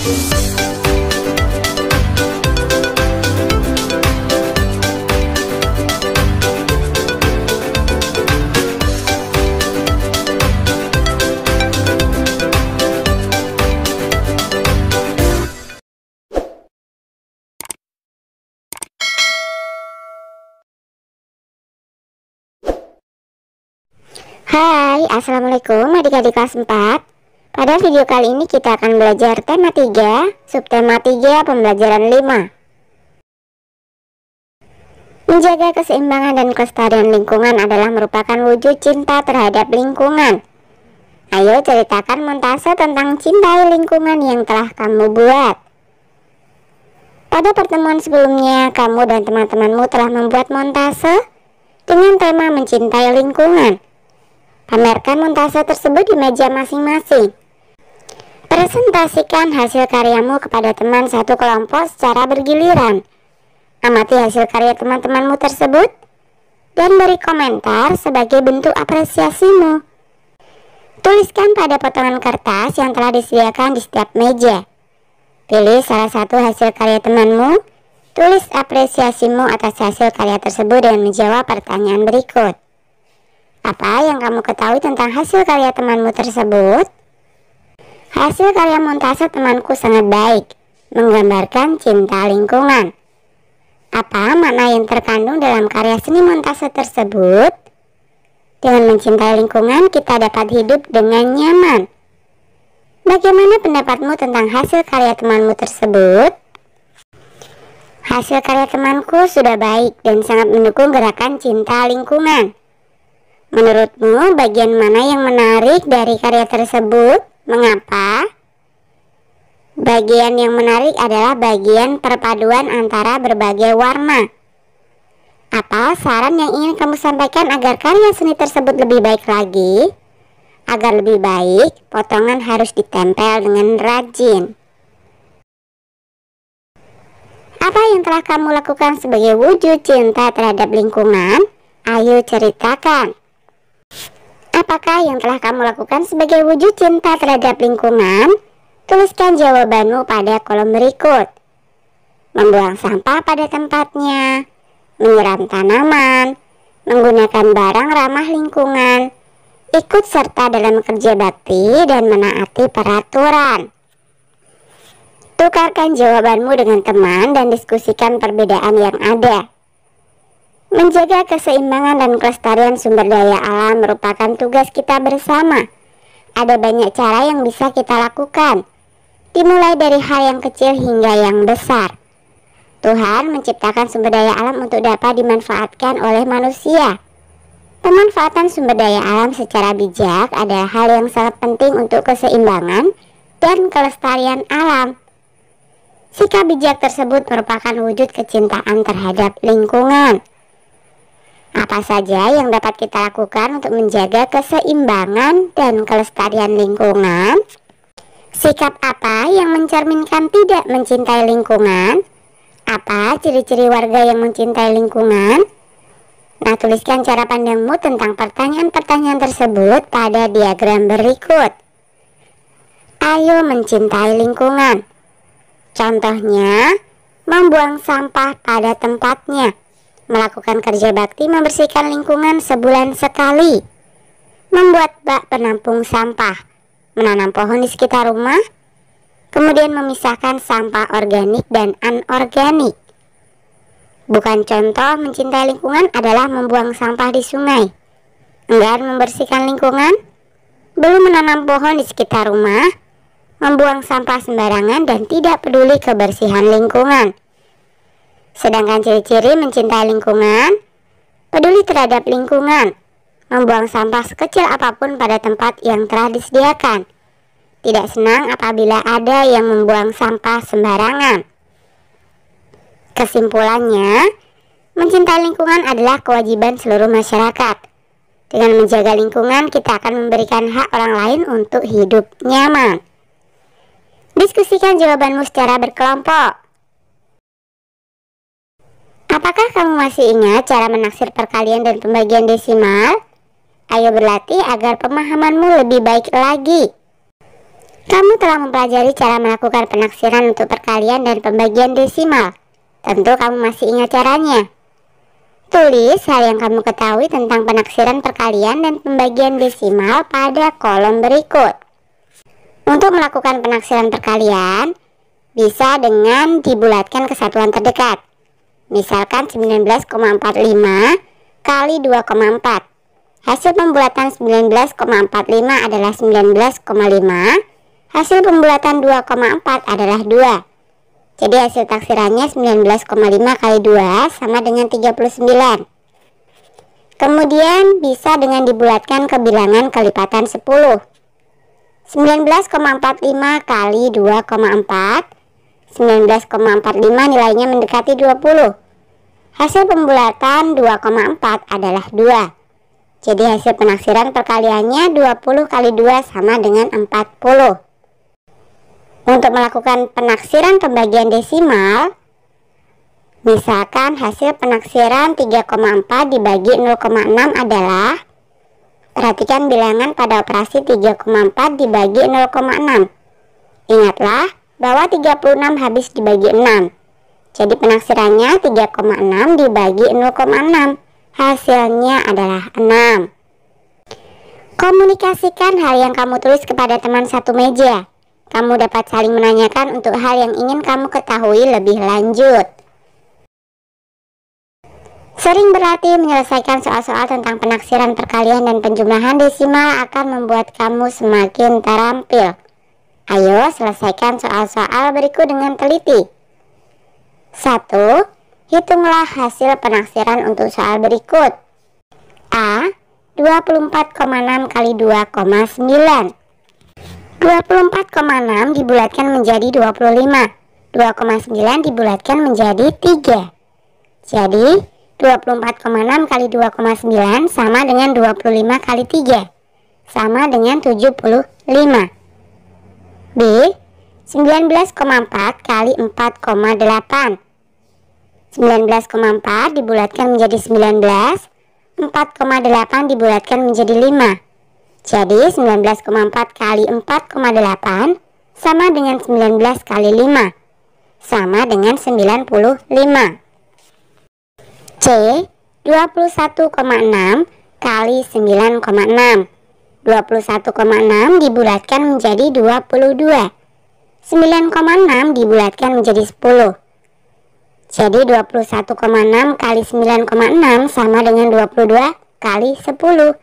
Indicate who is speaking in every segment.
Speaker 1: Hai, assalamualaikum adik-adik kelas 4. Pada video kali ini kita akan belajar tema 3, subtema 3, pembelajaran 5. Menjaga keseimbangan dan kelestarian lingkungan adalah merupakan wujud cinta terhadap lingkungan. Ayo ceritakan montase tentang cintai lingkungan yang telah kamu buat. Pada pertemuan sebelumnya, kamu dan teman-temanmu telah membuat montase dengan tema mencintai lingkungan. Pamerkan montase tersebut di meja masing-masing. Presentasikan hasil karyamu kepada teman satu kelompok secara bergiliran. Amati hasil karya teman-temanmu tersebut dan beri komentar sebagai bentuk apresiasimu. Tuliskan pada potongan kertas yang telah disediakan di setiap meja. Pilih salah satu hasil karya temanmu. Tulis apresiasimu atas hasil karya tersebut dan menjawab pertanyaan berikut. Apa yang kamu ketahui tentang hasil karya temanmu tersebut? Hasil karya montase temanku sangat baik, menggambarkan cinta lingkungan. Apa makna yang terkandung dalam karya seni montase tersebut? Dengan mencintai lingkungan, kita dapat hidup dengan nyaman. Bagaimana pendapatmu tentang hasil karya temanmu tersebut? Hasil karya temanku sudah baik dan sangat mendukung gerakan cinta lingkungan. Menurutmu, bagian mana yang menarik dari karya tersebut? Mengapa? Bagian yang menarik adalah bagian perpaduan antara berbagai warna. Apa saran yang ingin kamu sampaikan agar karya seni tersebut lebih baik lagi? Agar lebih baik, potongan harus ditempel dengan rajin. Apa yang telah kamu lakukan sebagai wujud cinta terhadap lingkungan? Ayo ceritakan. Apakah yang telah kamu lakukan sebagai wujud cinta terhadap lingkungan? Tuliskan jawabanmu pada kolom berikut. Membuang sampah pada tempatnya, menyiram tanaman, menggunakan barang ramah lingkungan, ikut serta dalam kerja bakti, dan menaati peraturan. Tukarkan jawabanmu dengan teman dan diskusikan perbedaan yang ada. Menjaga keseimbangan dan kelestarian sumber daya alam merupakan tugas kita bersama. Ada banyak cara yang bisa kita lakukan, dimulai dari hal yang kecil hingga yang besar. Tuhan menciptakan sumber daya alam untuk dapat dimanfaatkan oleh manusia. Pemanfaatan sumber daya alam secara bijak adalah hal yang sangat penting untuk keseimbangan dan kelestarian alam. Sikap bijak tersebut merupakan wujud kecintaan terhadap lingkungan. Apa saja yang dapat kita lakukan untuk menjaga keseimbangan dan kelestarian lingkungan? Sikap apa yang mencerminkan tidak mencintai lingkungan? Apa ciri-ciri warga yang mencintai lingkungan? Nah, tuliskan cara pandangmu tentang pertanyaan-pertanyaan tersebut pada diagram berikut. Ayo mencintai lingkungan. Contohnya, membuang sampah pada tempatnya. Melakukan kerja bakti membersihkan lingkungan sebulan sekali. Membuat bak penampung sampah. Menanam pohon di sekitar rumah. Kemudian memisahkan sampah organik dan anorganik. Bukan contoh mencintai lingkungan adalah membuang sampah di sungai. Enggan membersihkan lingkungan. Belum menanam pohon di sekitar rumah. Membuang sampah sembarangan dan tidak peduli kebersihan lingkungan. Sedangkan ciri-ciri mencintai lingkungan, peduli terhadap lingkungan, membuang sampah sekecil apapun pada tempat yang telah disediakan, tidak senang apabila ada yang membuang sampah sembarangan. Kesimpulannya, mencintai lingkungan adalah kewajiban seluruh masyarakat. Dengan menjaga lingkungan, kita akan memberikan hak orang lain untuk hidup nyaman. Diskusikan jawabanmu secara berkelompok. Apakah kamu masih ingat cara menaksir perkalian dan pembagian desimal? Ayo berlatih agar pemahamanmu lebih baik lagi. Kamu telah mempelajari cara melakukan penaksiran untuk perkalian dan pembagian desimal. Tentu kamu masih ingat caranya. Tulis hal yang kamu ketahui tentang penaksiran perkalian dan pembagian desimal pada kolom berikut. Untuk melakukan penaksiran perkalian, bisa dengan dibulatkan kesatuan terdekat. Misalkan 19,45 kali 2,4. Hasil pembulatan 19,45 adalah 19,5. Hasil pembulatan 2,4 adalah 2. Jadi hasil taksirannya 19,5 kali 2 sama dengan 39. Kemudian bisa dengan dibulatkan ke bilangan kelipatan 10. 19,45 kali 2,4. 19,45 nilainya mendekati 20. Hasil pembulatan 2,4 adalah 2. Jadi hasil penaksiran perkaliannya 20 kali 2 sama dengan 40. Untuk melakukan penaksiran pembagian desimal, misalkan hasil penaksiran 3,4 dibagi 0,6 adalah, perhatikan bilangan pada operasi 3,4 dibagi 0,6. Ingatlah bahwa 36 habis dibagi 6. Jadi penaksirannya 3,6 dibagi 0,6. Hasilnya adalah 6. Komunikasikan hal yang kamu tulis kepada teman satu meja. Kamu dapat saling menanyakan untuk hal yang ingin kamu ketahui lebih lanjut. Sering berlatih menyelesaikan soal-soal tentang penaksiran perkalian dan penjumlahan desimal akan membuat kamu semakin terampil. Ayo selesaikan soal-soal berikut dengan teliti. 1. Hitunglah hasil penaksiran untuk soal berikut. A. 24,6 kali 2,9. 24,6 dibulatkan menjadi 25. 2,9 dibulatkan menjadi 3. Jadi 24,6 kali 2,9 sama dengan 25 kali 3. Sama dengan 75. B. 19,4 kali 4,8. 19,4 dibulatkan menjadi 19. 4,8 dibulatkan menjadi 5. Jadi 19,4 kali 4,8 sama dengan 19 kali 5. Sama dengan 95. C. 21,6 kali 9,6. 21,6 dibulatkan menjadi 22. 9,6 dibulatkan menjadi 10. Jadi 21,6 kali 9,6 sama dengan 22 kali 10.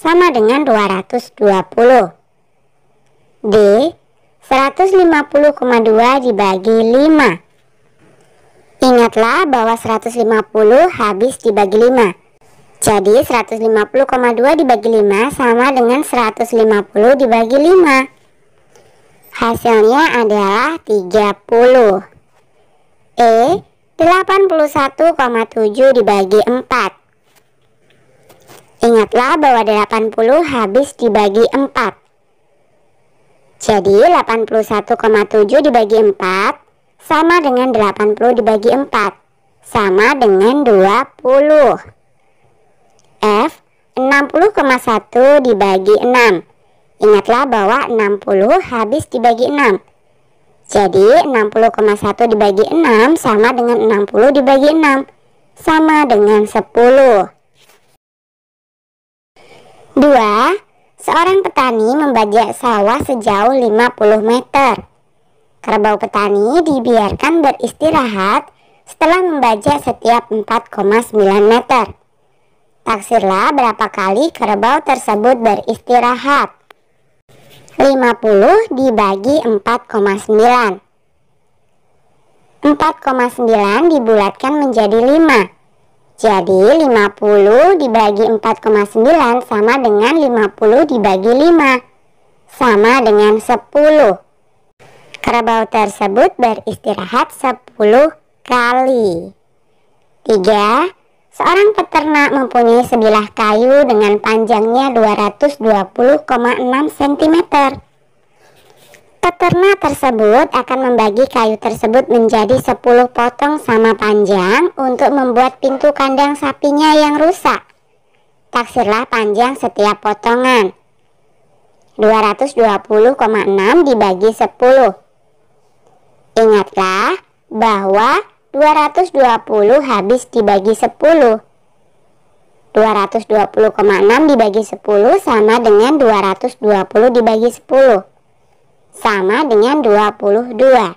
Speaker 1: Sama dengan 220. D. 150,2 dibagi 5. Ingatlah bahwa 150 habis dibagi 5. Jadi 150,2 dibagi 5 sama dengan 150 dibagi 5. Hasilnya adalah 30. E. 81,7 dibagi 4. Ingatlah bahwa 80 habis dibagi 4. Jadi 81,7 dibagi 4 sama dengan 80 dibagi 4. Sama dengan 20. F. 60,1 dibagi 6. Ingatlah bahwa 60 habis dibagi 6. Jadi 60,1 dibagi 6 sama dengan 60 dibagi 6. Sama dengan 10. 2. Seorang petani membajak sawah sejauh 50 meter. Kerbau petani dibiarkan beristirahat setelah membajak setiap 4,9 meter. Taksirlah berapa kali kerbau tersebut beristirahat. 50 dibagi 4,9. 4,9 dibulatkan menjadi 5. Jadi 50 dibagi 4,9 sama dengan 50 dibagi 5. Sama dengan 10. Kerbau tersebut beristirahat 10 kali. 3. Seorang peternak mempunyai sebilah kayu dengan panjangnya 220,6 cm. Peternak tersebut akan membagi kayu tersebut menjadi 10 potong sama panjang untuk membuat pintu kandang sapinya yang rusak. Taksirlah panjang setiap potongan. 220,6 dibagi 10. Ingatlah bahwa 220 habis dibagi 10. 220,6 dibagi 10 sama dengan 220 dibagi 10. Sama dengan 22.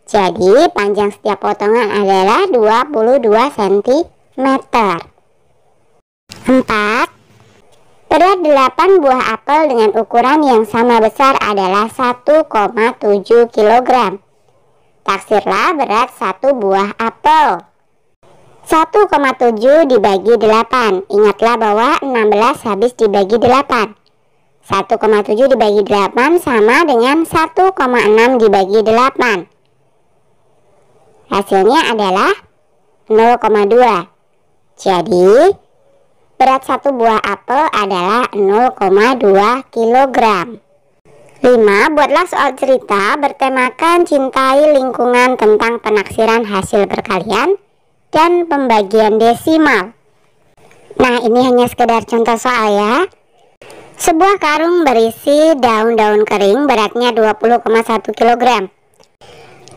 Speaker 1: Jadi panjang setiap potongan adalah 22 cm. 4. Berat 8 buah apel dengan ukuran yang sama besar adalah 1,7 kg. Taksirlah berat 1 buah apel. 1,7 dibagi 8. Ingatlah bahwa 16 habis dibagi 8. 1,7 dibagi 8 sama dengan 1,6 dibagi 8. Hasilnya adalah 0,2. Jadi berat 1 buah apel adalah 0,2 kg. 5. Buatlah soal cerita bertemakan cintai lingkungan tentang penaksiran hasil perkalian dan pembagian desimal. Nah, ini hanya sekedar contoh soal ya. Sebuah karung berisi daun-daun kering beratnya 20,1 kg.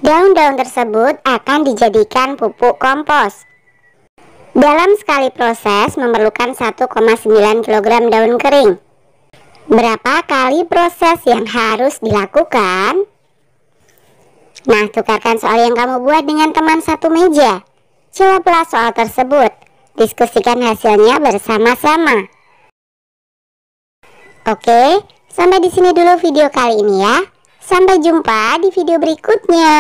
Speaker 1: Daun-daun tersebut akan dijadikan pupuk kompos. Dalam sekali proses memerlukan 1,9 kg daun kering. Berapa kali proses yang harus dilakukan? Nah, tukarkan soal yang kamu buat dengan teman satu meja. Jawablah soal tersebut. Diskusikan hasilnya bersama-sama. Oke, sampai di sini dulu video kali ini ya. Sampai jumpa di video berikutnya.